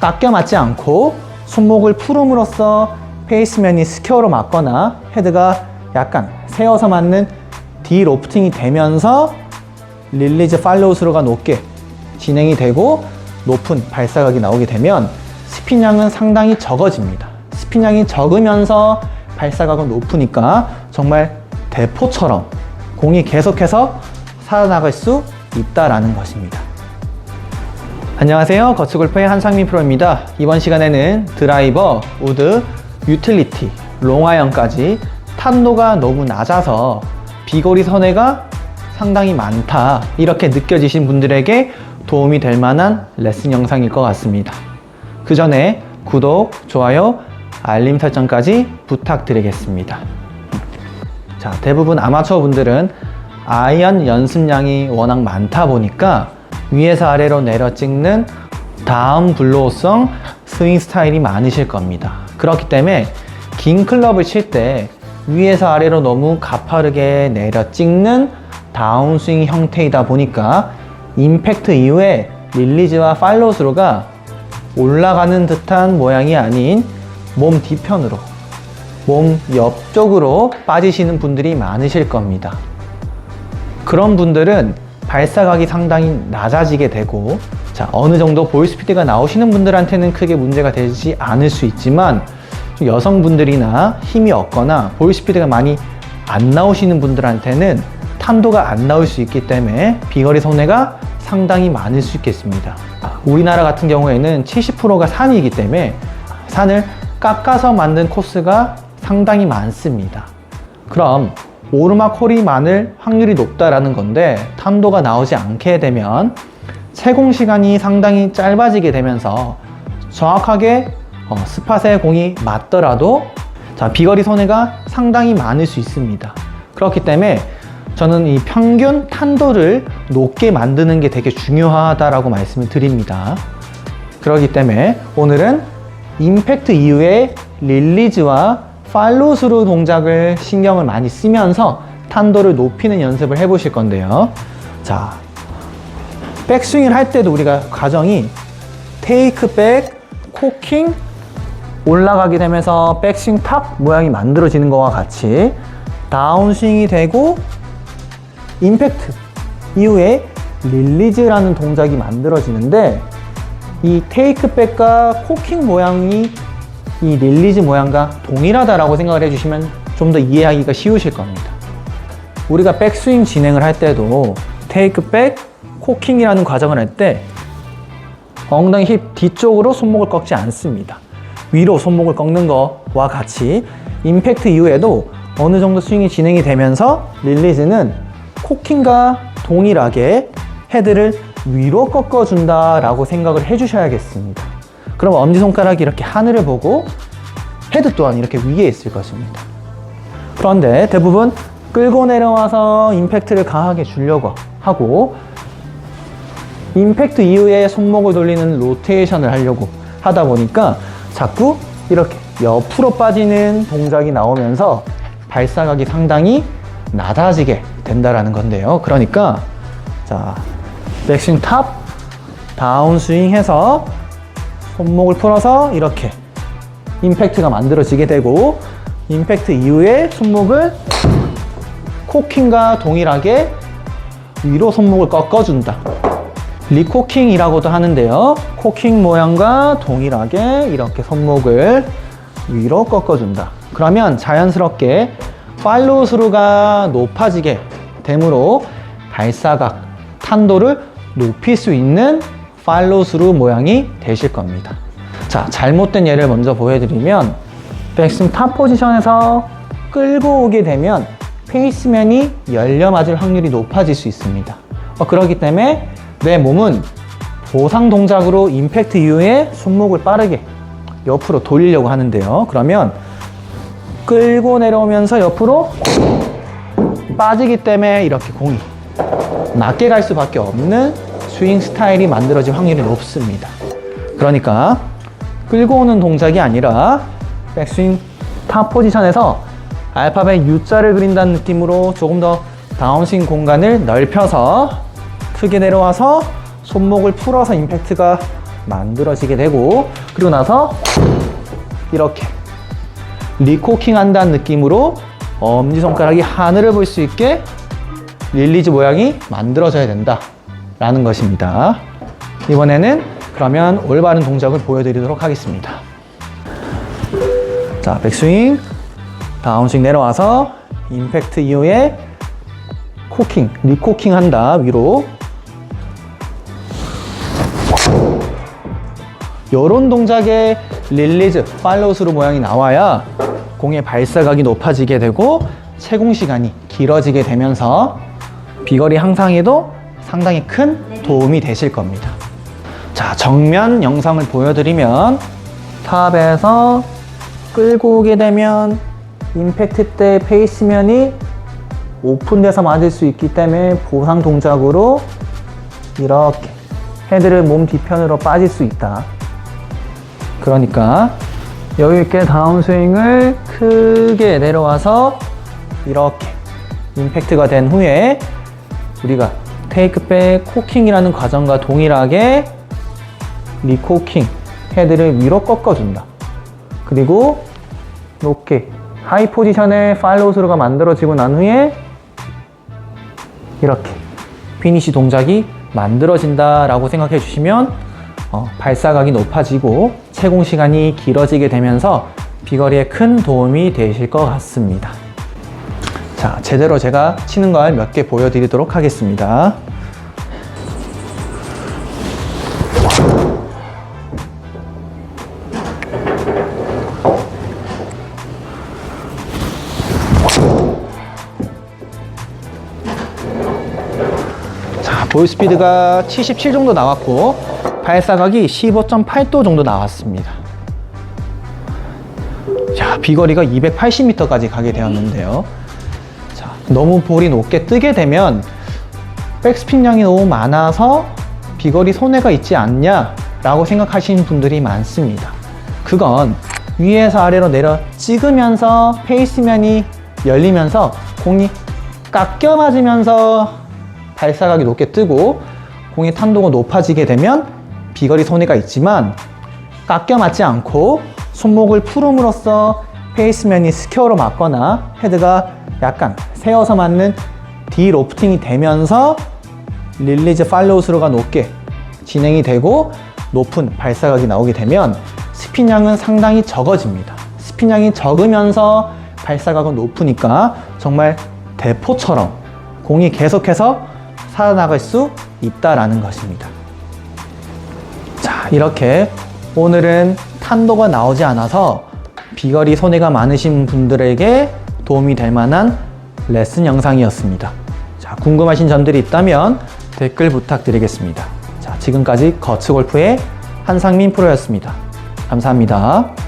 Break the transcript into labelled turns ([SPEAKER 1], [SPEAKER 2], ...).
[SPEAKER 1] 깎여 맞지 않고 손목을 풀음으로써 페이스면이 스퀘어로 맞거나 헤드가 약간 세워서 맞는 디로프팅이 되면서 릴리즈 팔로우 스루가 높게 진행이 되고 높은 발사각이 나오게 되면 스핀량은 상당히 적어집니다. 스핀량이 적으면서 발사각은 높으니까 정말 대포처럼 공이 계속해서 살아나갈 수 있다라는 것입니다. 안녕하세요. 거츠골프의 한상민 프로입니다. 이번 시간에는 드라이버, 우드, 유틸리티, 롱아이언까지 탄도가 너무 낮아서 비거리 선회가 상당히 많다 이렇게 느껴지신 분들에게 도움이 될 만한 레슨 영상일 것 같습니다. 그 전에 구독, 좋아요, 알림 설정까지 부탁드리겠습니다. 자, 대부분 아마추어 분들은 아이언 연습량이 워낙 많다 보니까 위에서 아래로 내려 찍는 다운 블로우성 스윙 스타일이 많으실 겁니다. 그렇기 때문에 긴 클럽을 칠 때 위에서 아래로 너무 가파르게 내려 찍는 다운스윙 형태이다 보니까 임팩트 이후에 릴리즈와 팔로우 스루가 올라가는 듯한 모양이 아닌 몸 뒤편으로, 몸 옆쪽으로 빠지시는 분들이 많으실 겁니다. 그런 분들은 발사각이 상당히 낮아지게 되고, 자, 어느 정도 볼 스피드가 나오시는 분들한테는 크게 문제가 되지 않을 수 있지만 여성분들이나 힘이 없거나 볼 스피드가 많이 안 나오시는 분들한테는 탄도가 안 나올 수 있기 때문에 비거리 손해가 상당히 많을 수 있겠습니다. 우리나라 같은 경우에는 70%가 산이기 때문에 산을 깎아서 만든 코스가 상당히 많습니다. 그럼 오르막 홀이 많을 확률이 높다라는 건데 탄도가 나오지 않게 되면 채공 시간이 상당히 짧아지게 되면서 정확하게 스팟에 공이 맞더라도 비거리 손해가 상당히 많을 수 있습니다. 그렇기 때문에 저는 이 평균 탄도를 높게 만드는 게 되게 중요하다라고 말씀을 드립니다. 그렇기 때문에 오늘은 임팩트 이후에 릴리즈와 팔로우 스루 동작을 신경을 많이 쓰면서 탄도를 높이는 연습을 해보실 건데요. 자, 백스윙을 할 때도 우리가 과정이 테이크 백, 코킹, 올라가게 되면서 백스윙 탑 모양이 만들어지는 것과 같이 다운스윙이 되고 임팩트 이후에 릴리즈라는 동작이 만들어지는데 이 테이크백과 코킹 모양이 이 릴리즈 모양과 동일하다라고 생각을 해주시면 좀 더 이해하기가 쉬우실 겁니다. 우리가 백스윙 진행을 할 때도 테이크백, 코킹이라는 과정을 할 때 엉덩이 힙 뒤쪽으로 손목을 꺾지 않습니다. 위로 손목을 꺾는 것과 같이 임팩트 이후에도 어느 정도 스윙이 진행이 되면서 릴리즈는 코킹과 동일하게 헤드를 위로 꺾어준다 라고 생각을 해주셔야겠습니다. 그럼 엄지손가락이 이렇게 하늘을 보고 헤드 또한 이렇게 위에 있을 것입니다. 그런데 대부분 끌고 내려와서 임팩트를 강하게 주려고 하고 임팩트 이후에 손목을 돌리는 로테이션을 하려고 하다 보니까 자꾸 이렇게 옆으로 빠지는 동작이 나오면서 발사각이 상당히 낮아지게 된다라는 건데요. 그러니까 자, 백스윙 탑, 다운스윙 해서 손목을 풀어서 이렇게 임팩트가 만들어지게 되고 임팩트 이후에 손목을 코킹과 동일하게 위로 손목을 꺾어준다. 리코킹이라고도 하는데요. 코킹 모양과 동일하게 이렇게 손목을 위로 꺾어준다. 그러면 자연스럽게 팔로우 스루가 높아지게 되므로 발사각, 탄도를 높일 수 있는 팔로우 스루 모양이 되실 겁니다. 자, 잘못된 예를 먼저 보여드리면 백스윙 탑 포지션에서 끌고 오게 되면 페이스면이 열려 맞을 확률이 높아질 수 있습니다. 그렇기 때문에 내 몸은 보상 동작으로 임팩트 이후에 손목을 빠르게 옆으로 돌리려고 하는데요. 그러면 끌고 내려오면서 옆으로 빠지기 때문에 이렇게 공이 낮게 갈 수밖에 없는 스윙 스타일이 만들어질 확률이 높습니다. 그러니까 끌고 오는 동작이 아니라 백스윙 탑 포지션에서 알파벳 U자를 그린다는 느낌으로 조금 더 다운스윙 공간을 넓혀서 크게 내려와서 손목을 풀어서 임팩트가 만들어지게 되고, 그리고 나서 이렇게 리코킹 한다는 느낌으로 엄지손가락이 하늘을 볼 수 있게 릴리즈 모양이 만들어져야 된다 라는 것입니다. 이번에는 그러면 올바른 동작을 보여드리도록 하겠습니다. 자, 백스윙, 다운스윙 내려와서 임팩트 이후에 코킹, 리코킹 한다. 위로. 이런 동작에 릴리즈, 팔로우 스루 모양이 나와야 공의 발사각이 높아지게 되고 채공 시간이 길어지게 되면서 비거리 향상에도 상당히 큰 도움이 되실 겁니다. 자, 정면 영상을 보여드리면 탑에서 끌고 오게 되면 임팩트 때 페이스면이 오픈돼서 맞을 수 있기 때문에 보상 동작으로 이렇게 헤드를 몸 뒤편으로 빠질 수 있다. 그러니까 여유있게 다운스윙을 크게 내려와서 이렇게 임팩트가 된 후에 우리가 테이크백 코킹이라는 과정과 동일하게 리코킹, 헤드를 위로 꺾어준다. 그리고 이렇게 하이 포지션의 팔로우 스루가 만들어지고 난 후에 이렇게 피니시 동작이 만들어진다 라고 생각해 주시면 발사각이 높아지고 채공 시간이 길어지게 되면서 비거리에 큰 도움이 되실 것 같습니다. 자, 제대로 제가 치는 걸 몇 개 보여드리도록 하겠습니다. 자, 볼 스피드가 77 정도 나왔고 발사각이 15.8도 정도 나왔습니다. 자, 비거리가 280m까지 가게 되었는데요. 자, 너무 볼이 높게 뜨게 되면 백스핀량이 너무 많아서 비거리 손해가 있지 않냐 라고 생각하시는 분들이 많습니다. 그건 위에서 아래로 내려 찍으면서 페이스면이 열리면서 공이 깎여 맞으면서 발사각이 높게 뜨고 공의 탄도가 높아지게 되면 비거리 손해가 있지만 깎여 맞지 않고 손목을 풀음으로써 페이스면이 스퀘어로 맞거나 헤드가 약간 세워서 맞는 디로프팅이 되면서 릴리즈 팔로우 스루가 높게 진행이 되고 높은 발사각이 나오게 되면 스핀량은 상당히 적어집니다. 스핀량이 적으면서 발사각은 높으니까 정말 대포처럼 공이 계속해서 살아나갈 수 있다라는 것입니다. 자, 이렇게 오늘은 탄도가 나오지 않아서 비거리 손해가 많으신 분들에게 도움이 될 만한 레슨 영상이었습니다. 자, 궁금하신 점들이 있다면 댓글 부탁드리겠습니다. 자, 지금까지 거츠골프의 한상민 프로였습니다. 감사합니다.